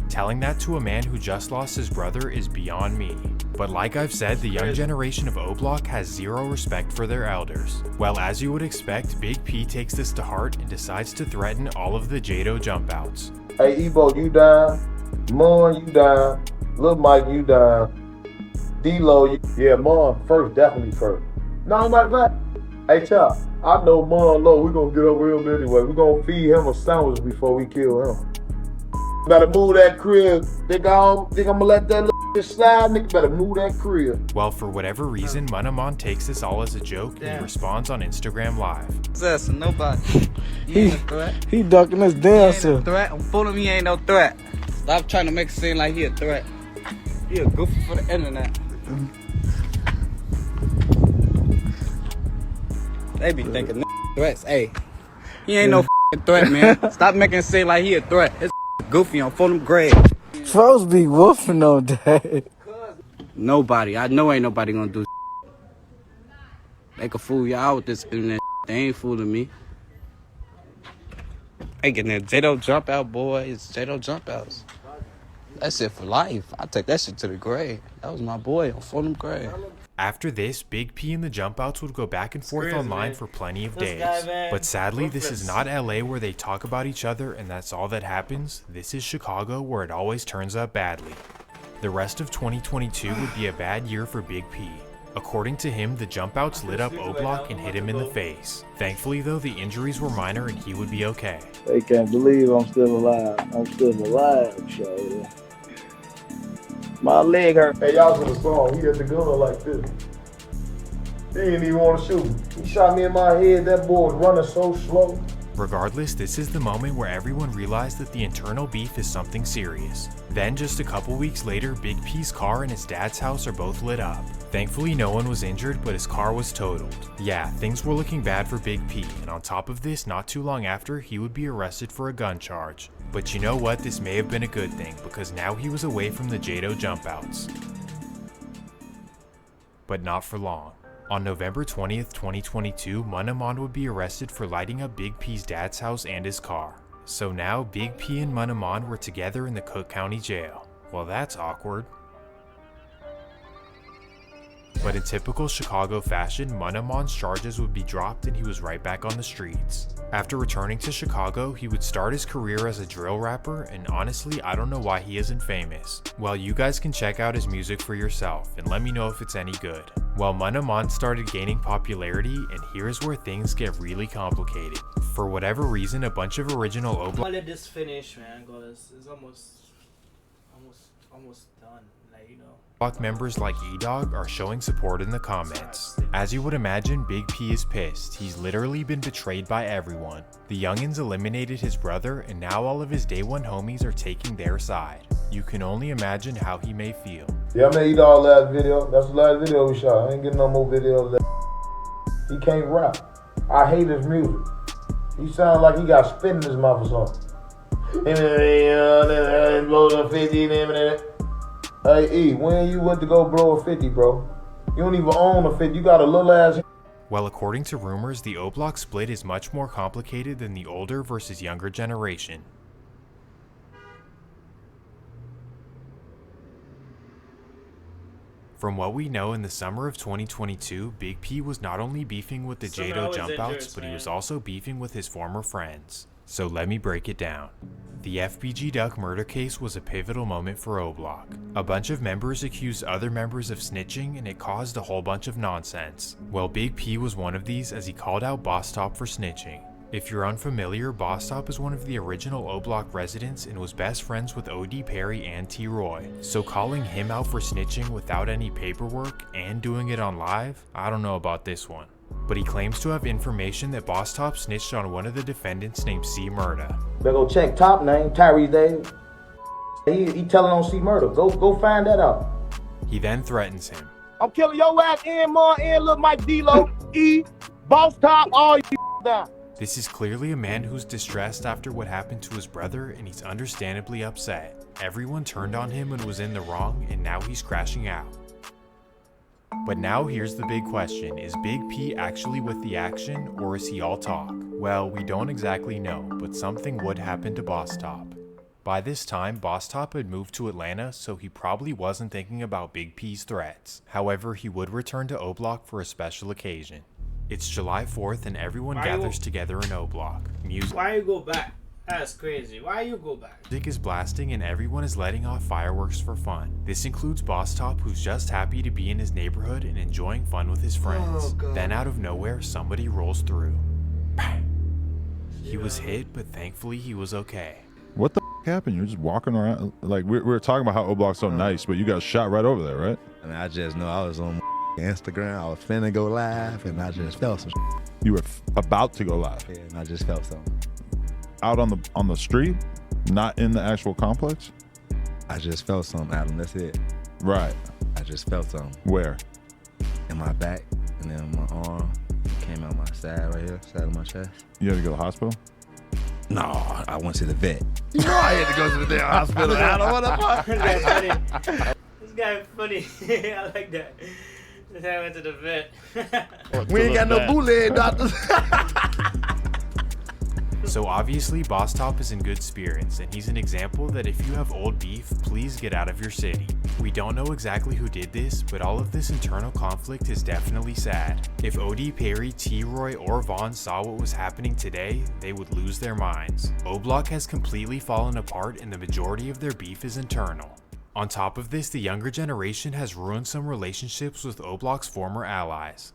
Telling that to a man who just lost his brother is beyond me. But like I've said, the young generation of O Block has zero respect for their elders. Well, as you would expect, Big P takes this to heart and decides to threaten all of the Jado jump outs. Hey Ebo, you down? Mon, you down? Lil Mike, you down? D-Lo, yeah, Mon first, definitely first. No, matter of fact, hey Chop, I know Mon Low, we gonna get up with him anyway. We gonna feed him a sandwich before we kill him. Better move that crib. Think I'm gonna let that little slide, nigga. Better move that crib. Well, for whatever reason, Manamon takes this all as a joke and he responds on Instagram Live. That's nobody. He ducking his damn self. Threat. I'm fooling me, ain't no threat. Stop trying to make it seem like he a threat. He a goofy for the internet. They be thinking threats. Hey, he ain't no threat, man. Stop making it seem like he a threat. It's goofy on full of grade. Folks be woofing on that. Nobody. I know ain't nobody gonna do. They can fool y'all with this internet. They ain't fooling me. Hey, getting that Jado jump out, boy. It's Jado jump outs. That's it for life. I take that shit to the grave. That was my boy on full of grade. After this, Big P and the jump outs would go back and forth online for plenty of days. But sadly, this is not LA where they talk about each other and that's all that happens. This is Chicago where it always turns up badly. The rest of 2022 would be a bad year for Big P. According to him, the jump outs lit up O Block and hit him in the face. Thankfully though, the injuries were minor and he would be okay. They can't believe I'm still alive. I'm still alive, so my leg hurt. Hey, y'all to the song. He had the gun like this. He didn't even want to shoot. He shot me in my head. That boy was running so slow. Regardless, this is the moment where everyone realized that the internal beef is something serious. Then just a couple weeks later, Big P's car and his dad's house are both lit up. Thankfully no one was injured, but his car was totaled. Yeah, things were looking bad for Big P, and on top of this, not too long after, he would be arrested for a gun charge. But you know what, this may have been a good thing, because now he was away from the Jado jump outs. But not for long. On November 20th, 2022, Manamon would be arrested for lighting up Big P's dad's house and his car. So now, Big P and Manamon were together in the Cook County Jail. Well, that's awkward. But in typical Chicago fashion, Manamon's charges would be dropped and he was right back on the streets. After returning to Chicago, he would start his career as a drill rapper, and honestly, I don't know why he isn't famous. Well, you guys can check out his music for yourself and let me know if it's any good. Well, Manamon started gaining popularity, and here's where things get really complicated. For whatever reason, a bunch of original O Block. Let this finish, man, because it's almost done. Like, Block members like E-Dog are showing support in the comments. As you would imagine, Big P is pissed. He's literally been betrayed by everyone. The youngins eliminated his brother, and now all of his day one homies are taking their side. You can only imagine how he may feel. Yeah, I made E-Dog last video. That's the last video we shot. I ain't getting no more video of that. He can't rap. I hate his music. He sounds like he got spit in his mouth or something. Blow the 50. Hey E, when you went to go blow a 50, bro? You don't even own a 50. You got a little ass. Well, according to rumors, the O-Block split is much more complicated than the older versus younger generation. From what we know, in the summer of 2022, Big P was not only beefing with the Jado Jumpouts, but he was also beefing with his former friends. So let me break it down. The FBG Duck murder case was a pivotal moment for O-Block. A bunch of members accused other members of snitching, and it caused a whole bunch of nonsense. Well, Big P was one of these, as he called out Boss Top for snitching. If you're unfamiliar, Boss Top is one of the original O-Block residents and was best friends with OD Perry and T-Roy. So calling him out for snitching without any paperwork and doing it on live, I don't know about this one. But he claims to have information that Boss Top snitched on one of the defendants named C Murda. Better go check top name, Tyrese Davis. He telling on C Murda. Go find that out. He then threatens him. I'm killing your ass and more and look Mike D-Lo, E, Boss Top, all you down. This is clearly a man who's distressed after what happened to his brother, and he's understandably upset. Everyone turned on him and was in the wrong, and now he's crashing out. But now here's the big question, is Big P actually with the action, or is he all talk? Well, we don't exactly know, but something would happen to Boss Top. By this time, Boss Top had moved to Atlanta, so he probably wasn't thinking about Big P's threats. However, he would return to O-Block for a special occasion. It's July 4th and everyone gathers together in O-Block. Why you go back? That's crazy. Why you go back? Music is blasting and everyone is letting off fireworks for fun. This includes Boss Top, who's just happy to be in his neighborhood and enjoying fun with his friends. Then out of nowhere, somebody rolls through. He was hit, but thankfully he was okay. What the happened? You're just walking around. Like, we were talking about how O-Block's so nice, but you got shot right over there, right? I mean, I just know I was on Instagram. I was finna go live, and I just felt some. You were about to go live. Yeah, and I just felt something. Out on the street, not in the actual complex. I just felt something, Adam. That's it. Right. I just felt something. Where? In my back, and then my arm came out my side right here, side of my chest. You had to go to the hospital? No, I went to the vet. You know I had to go to the damn hospital. Adam, what the fuck? This guy funny. I like that. This guy went to the vet. We ain't got no bootleg doctors. So obviously Boss Top is in good spirits, and he's an example that if you have old beef, please get out of your city. We don't know exactly who did this, but all of this internal conflict is definitely sad. If OD Perry, T-Roy, or Vaughn saw what was happening today, they would lose their minds. O-Block has completely fallen apart and the majority of their beef is internal. On top of this, the younger generation has ruined some relationships with O-Block's former allies.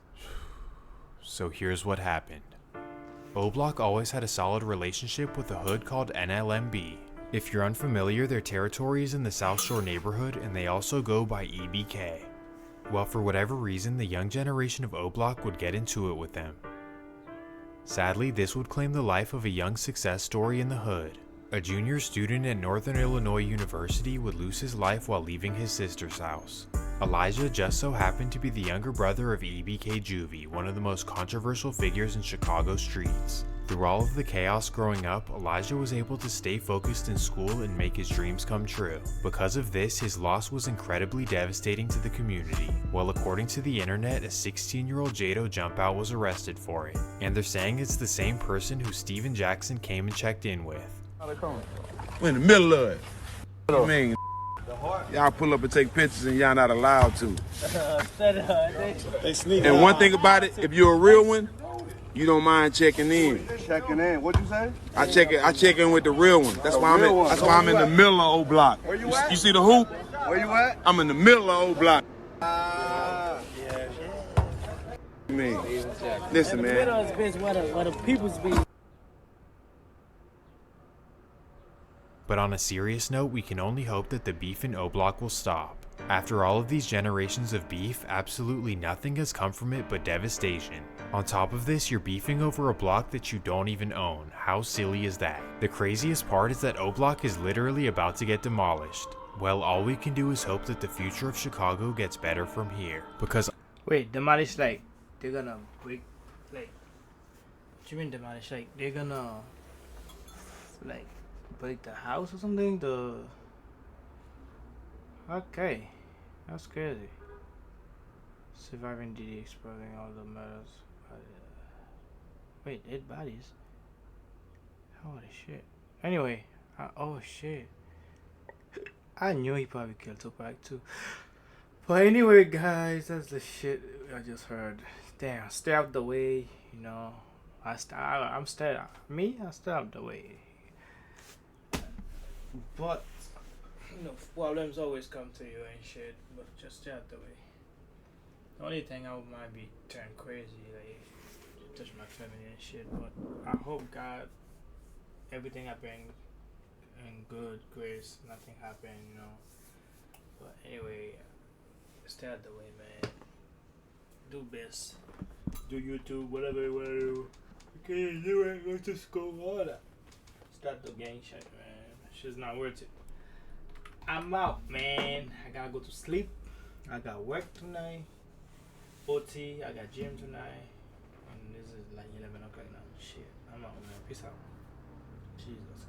So here's what happened. O-Block always had a solid relationship with a hood called NLMB. If you're unfamiliar, their territory is in the South Shore neighborhood and they also go by EBK. Well, for whatever reason, the young generation of O-Block would get into it with them. Sadly, this would claim the life of a young success story in the hood. A junior student at Northern Illinois University would lose his life while leaving his sister's house. Elijah just so happened to be the younger brother of EBK Juvie, one of the most controversial figures in Chicago streets. Through all of the chaos growing up, Elijah was able to stay focused in school and make his dreams come true. Because of this, his loss was incredibly devastating to the community. Well, according to the internet, a 16-year-old Jado Jumpout was arrested for it. And they're saying it's the same person who Steven Jackson came and checked in with. We're in the middle of it. What do you mean? Y'all pull up and take pictures and y'all not allowed to. And one thing about it, if you're a real one, you don't mind checking in. Checking in. What'd you say? I check in with the real one. That's why I'm in the middle of O-Block. Where you at? You see the hoop? Where you at? I'm in the middle of O-Block. Listen, man. The middle is bitch where the people's be. But on a serious note, we can only hope that the beef in O-Block will stop. After all of these generations of beef, absolutely nothing has come from it but devastation. On top of this, you're beefing over a block that you don't even own. How silly is that? The craziest part is that O Block is literally about to get demolished. Well, all we can do is hope that the future of Chicago gets better from here. Because wait, demolish like they're gonna break, like what you mean demolish? Like they're gonna like break the house or something? Okay, that's crazy. Surviving DD exposing all the murders. Wait, dead bodies? Holy shit. Anyway, oh shit. I knew he probably killed Tupac too. But anyway, guys, that's the shit I just heard. Damn, stay out the way, you know. I stay out the way. But you know, problems always come to you and shit. But just stay out the way. The only thing I might be turn crazy, like touch my family and shit. But I hope God, everything happen in good grace, nothing happen, you know. But anyway, stay out the way, man. Do best. Do YouTube, whatever you wanna do. Okay, do it. Go to school, all that. Start the gang shit, man. Shit's not worth it. I'm out, man. I gotta go to sleep. I got work tonight. OT. I got gym tonight. And this is like 11 o'clock now. Shit. I'm out, man. Peace out. Jesus Christ.